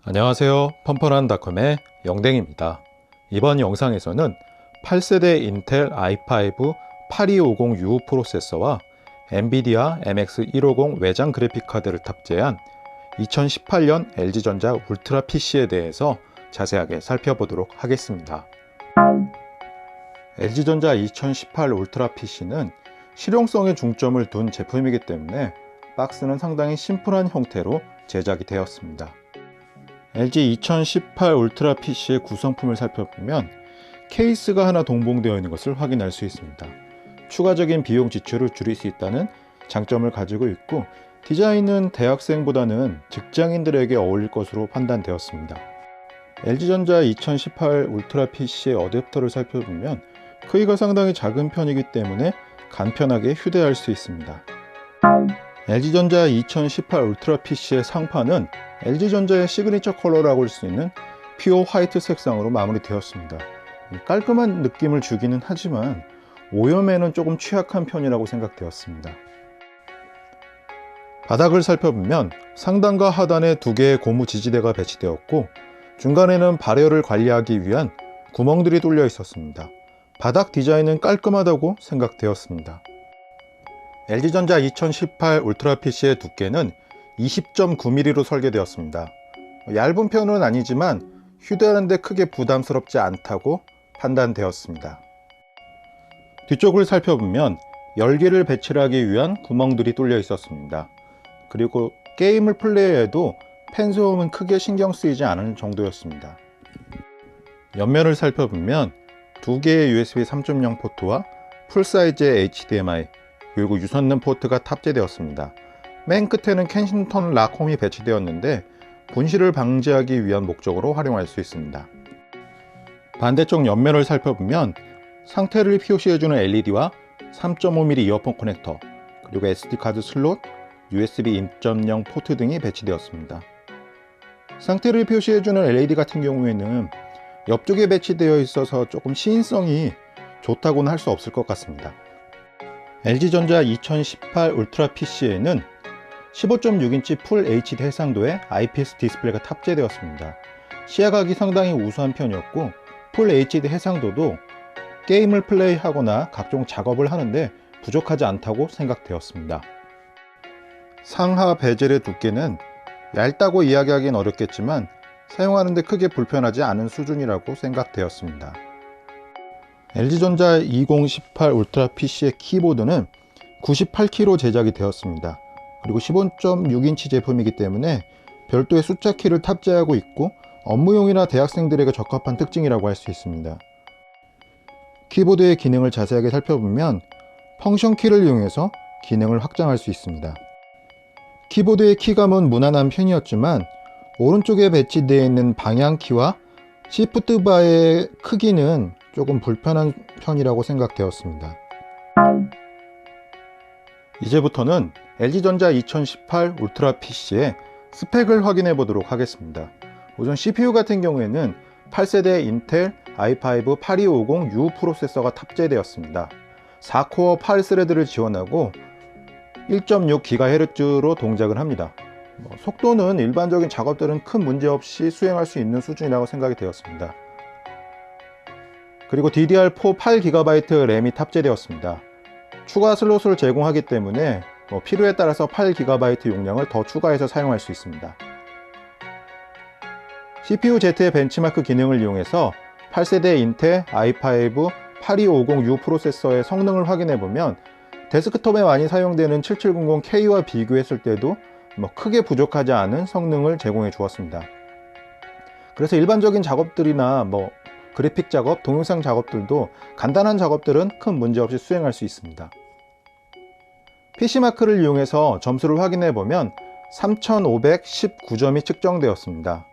안녕하세요. 펀펀한닷컴의 영댕입니다. 이번 영상에서는 8세대 인텔 i5 8250U 프로세서와 엔비디아 MX150 외장 그래픽카드를 탑재한 2018년 LG전자 울트라 PC에 대해서 자세하게 살펴보도록 하겠습니다. LG전자 2018 울트라 PC는 실용성에 중점을 둔 제품이기 때문에 박스는 상당히 심플한 형태로 제작이 되었습니다. LG 2018 울트라 PC의 구성품을 살펴보면 케이스가 하나 동봉되어 있는 것을 확인할 수 있습니다. 추가적인 비용 지출을 줄일 수 있다는 장점을 가지고 있고, 디자인은 대학생보다는 직장인들에게 어울릴 것으로 판단되었습니다. LG전자 2018 울트라 PC의 어댑터를 살펴보면 크기가 상당히 작은 편이기 때문에 간편하게 휴대할 수 있습니다. LG전자 2018 울트라 PC의 상판은 LG전자의 시그니처 컬러라고 할 수 있는 퓨어 화이트 색상으로 마무리되었습니다. 깔끔한 느낌을 주기는 하지만 오염에는 조금 취약한 편이라고 생각되었습니다. 바닥을 살펴보면 상단과 하단에 두 개의 고무 지지대가 배치되었고, 중간에는 발열을 관리하기 위한 구멍들이 뚫려 있었습니다. 바닥 디자인은 깔끔하다고 생각되었습니다. LG전자 2018 울트라 PC의 두께는 20.9mm로 설계되었습니다. 얇은 편은 아니지만 휴대하는 데 크게 부담스럽지 않다고 판단되었습니다. 뒤쪽을 살펴보면 열기를 배출하기 위한 구멍들이 뚫려 있었습니다. 그리고 게임을 플레이해도 팬 소음은 크게 신경 쓰이지 않은 정도였습니다. 옆면을 살펴보면 두 개의 USB 3.0 포트와 풀사이즈의 HDMI 그리고 유선등 포트가 탑재되었습니다. 맨 끝에는 켄싱턴 락홈이 배치되었는데 분실을 방지하기 위한 목적으로 활용할 수 있습니다. 반대쪽 옆면을 살펴보면 상태를 표시해주는 LED와 3.5mm 이어폰 커넥터, 그리고 SD카드 슬롯, USB 2.0 포트 등이 배치되었습니다. 상태를 표시해주는 LED 같은 경우에는 옆쪽에 배치되어 있어서 조금 시인성이 좋다고는 할 수 없을 것 같습니다. LG전자 2018 울트라 PC에는 15.6인치 풀 HD 해상도의 IPS 디스플레이가 탑재되었습니다. 시야각이 상당히 우수한 편이었고, 풀 HD 해상도도 게임을 플레이하거나 각종 작업을 하는데 부족하지 않다고 생각되었습니다. 상하 베젤의 두께는 얇다고 이야기하기는 어렵겠지만 사용하는 데 크게 불편하지 않은 수준이라고 생각되었습니다. LG전자 2018 울트라 PC의 키보드는 98kg 제작이 되었습니다. 그리고 15.6인치 제품이기 때문에 별도의 숫자 키를 탑재하고 있고 업무용이나 대학생들에게 적합한 특징이라고 할 수 있습니다. 키보드의 기능을 자세하게 살펴보면 펑션 키를 이용해서 기능을 확장할 수 있습니다. 키보드의 키감은 무난한 편이었지만 오른쪽에 배치되어 있는 방향키와 시프트 바의 크기는 조금 불편한 편이라고 생각되었습니다. 이제부터는 LG전자 2018 울트라 PC의 스펙을 확인해 보도록 하겠습니다. 우선 CPU 같은 경우에는 8세대 인텔 i5 8250U 프로세서가 탑재되었습니다. 4코어 8스레드를 지원하고 1.6GHz로 동작을 합니다. 속도는 일반적인 작업들은 큰 문제 없이 수행할 수 있는 수준이라고 생각이 되었습니다. 그리고 DDR4 8GB 램이 탑재되었습니다. 추가 슬롯을 제공하기 때문에 필요에 따라서 8GB 용량을 더 추가해서 사용할 수 있습니다. CPU-Z의 벤치마크 기능을 이용해서 8세대 인텔 i5 8250U 프로세서의 성능을 확인해보면 데스크톱에 많이 사용되는 7700K와 비교했을 때도 크게 부족하지 않은 성능을 제공해 주었습니다. 그래서 일반적인 작업들이나 그래픽 작업, 동영상 작업들도 간단한 작업들은 큰 문제 없이 수행할 수 있습니다. PC마크를 이용해서 점수를 확인해 보면 3519점이 측정되었습니다.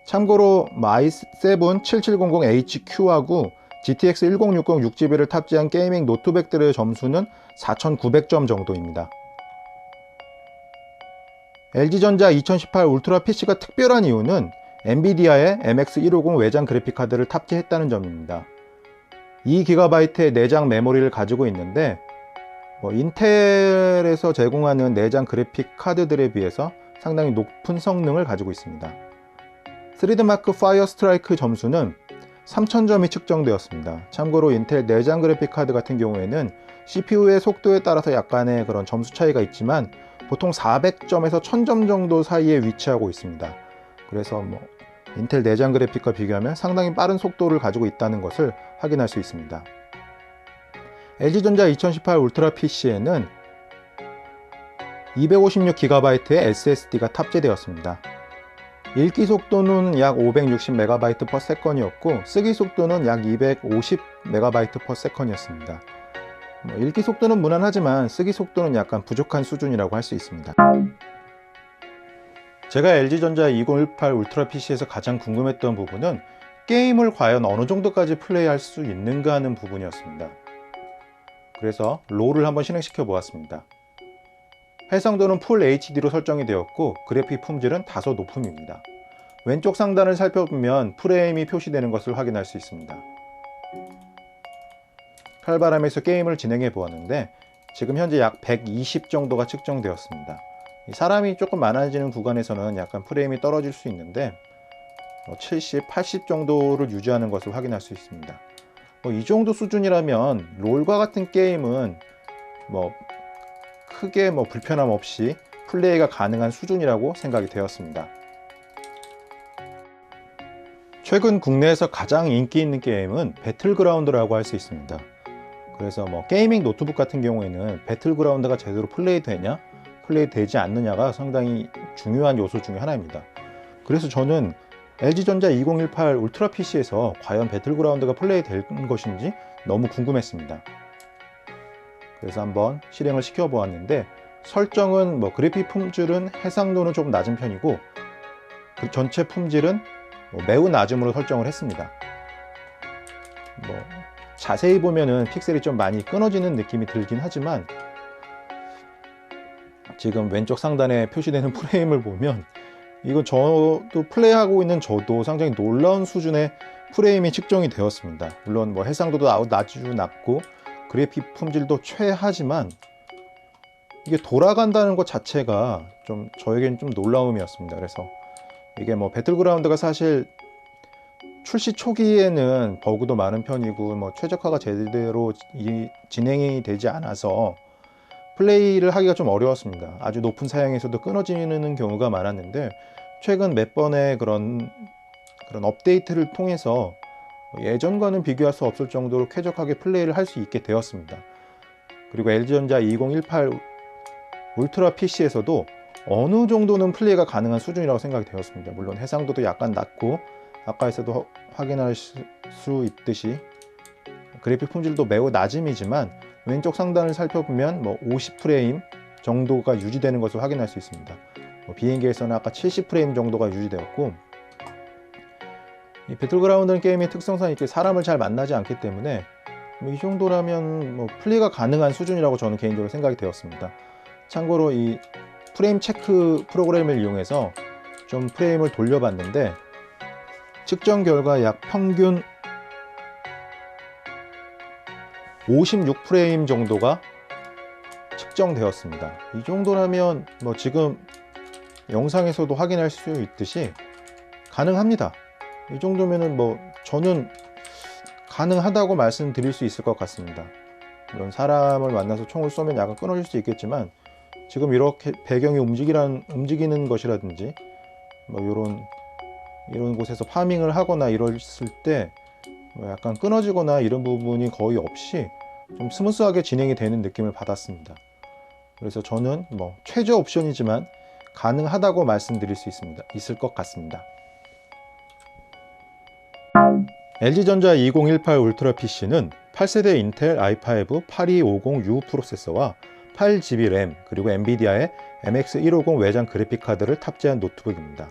참고로 i7 7700HQ하고 GTX 1060 6GB를 탑재한 게이밍 노트북들의 점수는 4900점 정도입니다. LG전자 2018 울트라 PC가 특별한 이유는 엔비디아의 MX150 외장 그래픽카드를 탑재했다는 점입니다. 2GB의 내장 메모리를 가지고 있는데 인텔에서 제공하는 내장 그래픽 카드들에 비해서 상당히 높은 성능을 가지고 있습니다. 3D 마크 파이어 스트라이크 점수는 3000점이 측정되었습니다. 참고로 인텔 내장 그래픽 카드 같은 경우에는 CPU의 속도에 따라서 약간의 그런 점수 차이가 있지만 보통 400점에서 1000점 정도 사이에 위치하고 있습니다. 그래서 인텔 내장 그래픽과 비교하면 상당히 빠른 속도를 가지고 있다는 것을 확인할 수 있습니다. LG전자 2018 울트라 PC에는 256GB의 SSD가 탑재되었습니다. 읽기 속도는 약 560MB/s이었고 쓰기 속도는 약 250MB/s이었습니다. 읽기 속도는 무난하지만 쓰기 속도는 약간 부족한 수준이라고 할 수 있습니다. 제가 LG전자 2018 울트라 PC에서 가장 궁금했던 부분은 게임을 과연 어느 정도까지 플레이할 수 있는가 하는 부분이었습니다. 그래서 롤을 한번 실행시켜 보았습니다. 해상도는 풀 HD로 설정이 되었고 그래픽 품질은 다소 높음입니다. 왼쪽 상단을 살펴보면 프레임이 표시되는 것을 확인할 수 있습니다. 칼바람에서 게임을 진행해 보았는데 지금 현재 약 120 정도가 측정되었습니다. 사람이 조금 많아지는 구간에서는 약간 프레임이 떨어질 수 있는데 70, 80 정도를 유지하는 것을 확인할 수 있습니다. 이 정도 수준이라면 롤과 같은 게임은 크게 불편함 없이 플레이가 가능한 수준이라고 생각이 되었습니다. 최근 국내에서 가장 인기 있는 게임은 배틀그라운드라고 할 수 있습니다. 그래서 게이밍 노트북 같은 경우에는 배틀그라운드가 제대로 플레이되냐, 플레이되지 않느냐가 상당히 중요한 요소 중에 하나입니다. 그래서 저는 LG전자 2018 울트라 PC에서 과연 배틀그라운드가 플레이될 것인지 너무 궁금했습니다. 그래서 한번 실행을 시켜 보았는데 설정은 그래픽 품질은 해상도는 조금 낮은 편이고 그 전체 품질은 매우 낮음으로 설정을 했습니다. 자세히 보면은 픽셀이 좀 많이 끊어지는 느낌이 들긴 하지만 지금 왼쪽 상단에 표시되는 프레임을 보면 이건 저도 플레이하고 있는 저도 상당히 놀라운 수준의 프레임이 측정이 되었습니다. 물론 해상도도 아주 낮고 그래픽 품질도 최하지만 이게 돌아간다는 것 자체가 좀 저에겐 좀 놀라움이었습니다. 그래서 이게 배틀그라운드가 사실 출시 초기에는 버그도 많은 편이고 최적화가 제대로 진행이 되지 않아서 플레이를 하기가 좀 어려웠습니다. 아주 높은 사양에서도 끊어지는 경우가 많았는데 최근 몇 번의 그런 업데이트를 통해서 예전과는 비교할 수 없을 정도로 쾌적하게 플레이를 할 수 있게 되었습니다. 그리고 LG전자 2018 울트라 PC에서도 어느 정도는 플레이가 가능한 수준이라고 생각이 되었습니다. 물론 해상도도 약간 낮고 아까에서도 확인할 수 있듯이 그래픽 품질도 매우 낮음이지만 왼쪽 상단을 살펴보면 50프레임 정도가 유지되는 것을 확인할 수 있습니다. 비행기에서는 아까 70프레임 정도가 유지되었고 이 배틀그라운드 게임의 특성상 이렇게 사람을 잘 만나지 않기 때문에 이 정도라면 플레이가 가능한 수준이라고 저는 개인적으로 생각이 되었습니다. 참고로 이 프레임 체크 프로그램을 이용해서 좀 프레임을 돌려봤는데 측정 결과 약 평균 56프레임 정도가 측정되었습니다. 이 정도라면 지금 영상에서도 확인할 수 있듯이 가능합니다. 이 정도면은 저는 가능하다고 말씀드릴 수 있을 것 같습니다. 물론 사람을 만나서 총을 쏘면 약간 끊어질 수 있겠지만 지금 이렇게 배경이 움직이는 것이라든지 이런 곳에서 파밍을 하거나 이랬을 때 약간 끊어지거나 이런 부분이 거의 없이 좀 스무스하게 진행이 되는 느낌을 받았습니다. 그래서 저는 최저 옵션이지만 가능하다고 말씀드릴 수 있을 것 같습니다. LG전자 2018 울트라 PC는 8세대 인텔 i5 8250U 프로세서와 8GB 램 그리고 엔비디아의 MX150 외장 그래픽 카드를 탑재한 노트북입니다.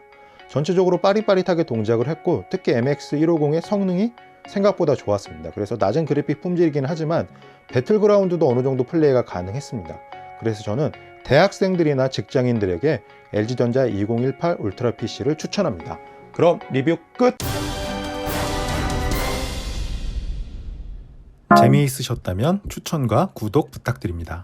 전체적으로 빠릿빠릿하게 동작을 했고 특히 MX150의 성능이 생각보다 좋았습니다. 그래서 낮은 그래픽 품질이긴 하지만 배틀그라운드도 어느 정도 플레이가 가능했습니다. 그래서 저는 대학생들이나 직장인들에게 LG전자 2018 울트라 PC를 추천합니다. 그럼 리뷰 끝! 재미있으셨다면 추천과 구독 부탁드립니다.